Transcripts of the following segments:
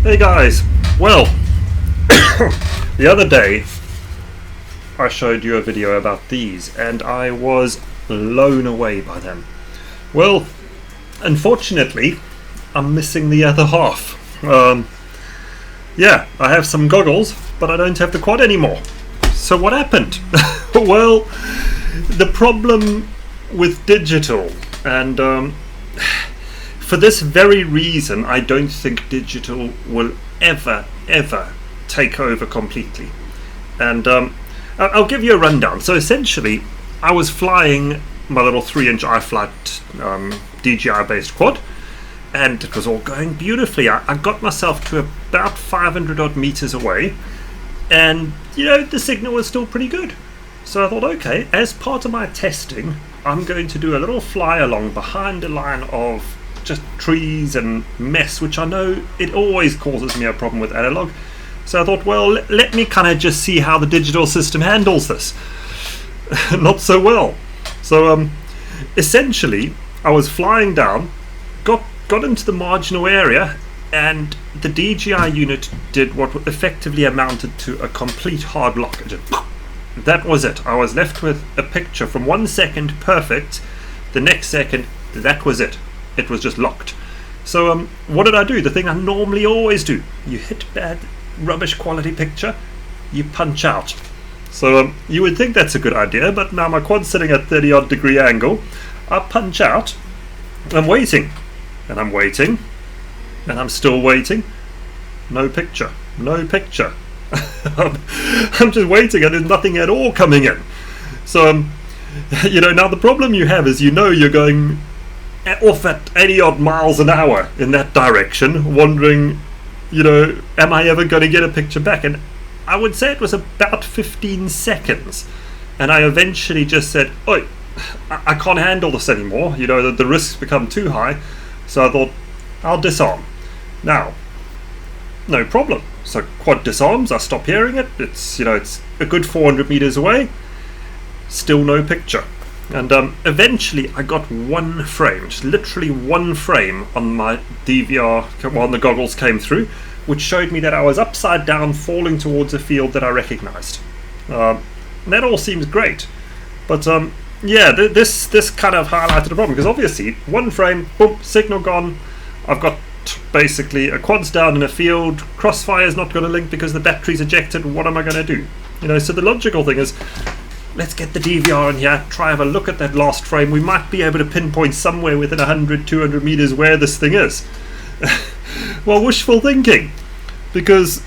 Hey guys, well, the other day I showed you a video about these and I was blown away by them. Well, unfortunately, I'm missing the other half. Yeah, I have some goggles, but I don't have the quad anymore. So what happened? Well, the problem with digital, and for this very reason, I don't think digital will ever take over completely. And I'll give you a rundown. So essentially, I was flying my little 3-inch iFlight DJI based quad, and it was all going beautifully. I got myself to about 500 odd meters away, and you know, the signal was still pretty good. So I thought, okay, as part of my testing, I'm going to do a little fly along behind a line of just trees and mess, which I know it always causes me a problem with analog. So I thought, well, let me kind of just see how the digital system handles this. Not so well. So essentially, I was flying down, got into the marginal area, and the DJI unit did what effectively amounted to a complete hard lock. It just, that was it. I was left with a picture from 1 second perfect, the next second that was it. It was just locked. So what did I do? The thing I normally always do. You hit bad, rubbish quality picture, you punch out. So you would think that's a good idea, but now my quad's sitting at 30 odd degree angle. I punch out, I'm waiting, and I'm waiting, and I'm still waiting. No picture, no picture. I'm just waiting and there's nothing at all coming in. So you know, now the problem you have is, you know, you're going off at 80 odd miles an hour in that direction, wondering, you know, am I ever going to get a picture back? And I would say it was about 15 seconds, and I eventually just said, oh, I can't handle this anymore, you know, the risks become too high. So I thought, I'll disarm. Now, no problem. So quad disarms, I stop hearing it, it's, you know, it's a good 400 meters away, still no picture. And eventually I got one frame, just literally one frame on my DVR when the goggles came through, which showed me that I was upside down falling towards a field that I recognized. That all seems great, but yeah, this kind of highlighted the problem, because obviously one frame, boom, signal gone. I've got basically a quad's down in a field, crossfire is not going to link because the battery's ejected. What am I going to do? You know, so the logical thing is, let's get the DVR in here, try have a look at that last frame. We might be able to pinpoint somewhere within 100, 200 meters where this thing is. Well, wishful thinking, because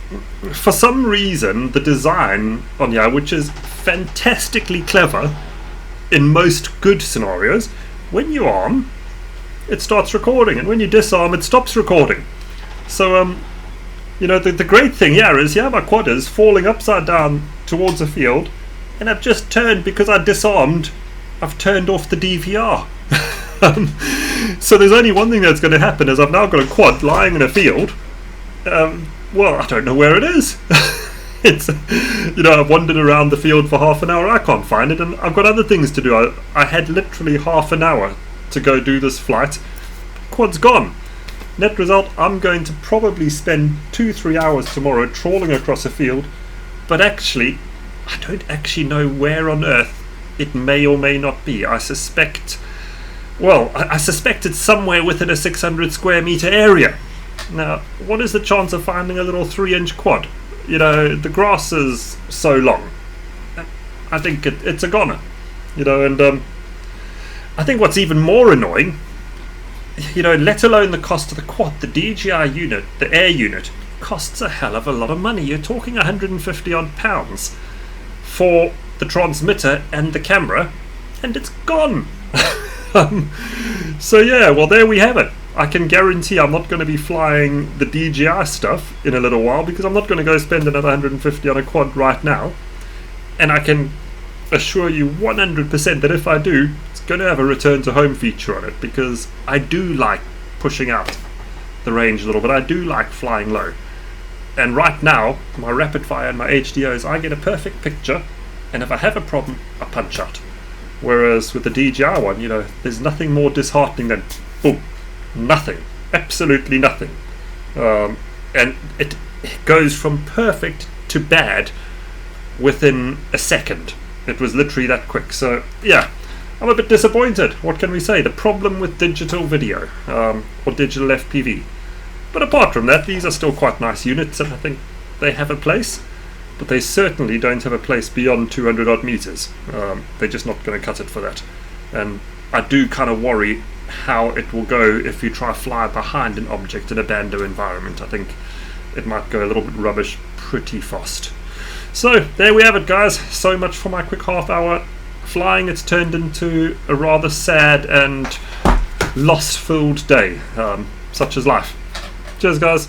for some reason the design on here, which is fantastically clever in most good scenarios, when you arm, it starts recording, and when you disarm, it stops recording. So you know, the great thing here is, yeah, my quad is falling upside down towards a field, and I've just turned, because I disarmed, I've turned off the DVR. So there's only one thing that's going to happen, is I've now got a quad lying in a field. Well, I don't know where it is. It's, you know, I've wandered around the field for half an hour, I can't find it, and I've got other things to do. I had literally half an hour to go do this flight. Quad's gone. Net result, I'm going to probably spend 2-3 hours tomorrow trawling across a field, but actually I don't actually know where on earth it may or may not be. I suspect, well, I suspect it's somewhere within a 600 square meter area. Now, what is the chance of finding a little 3-inch quad? You know, the grass is so long. I think it's a goner. You know, and I think what's even more annoying, you know, let alone the cost of the quad, the DJI unit, the air unit, costs a hell of a lot of money. You're talking 150 odd pounds for the transmitter and the camera, and it's gone. So yeah, well, there we have it. I can guarantee I'm not going to be flying the DJI stuff in a little while, because I'm not going to go spend another 150 on a quad right now. And I can assure you 100% that if I do, it's going to have a return to home feature on it, because I do like pushing out the range a little bit. I do like flying low. And right now, my rapid fire and my HDOs, I get a perfect picture, and if I have a problem, I punch out. Whereas with the DJI one, you know, there's nothing more disheartening than boom, nothing, absolutely nothing. and it goes from perfect to bad within a second. It was literally that quick. So yeah, I'm a bit disappointed. What can we say? The problem with digital video, or digital FPV. But apart from that, these are still quite nice units, and I think they have a place, but they certainly don't have a place beyond 200 odd meters. They're just not going to cut it for that. And I do kind of worry how it will go if you try to fly behind an object in a bando environment. I think it might go a little bit rubbish pretty fast. So there we have it, guys. So much for my quick half hour flying. It's turned into a rather sad and loss-filled day, such is life. Cheers, guys.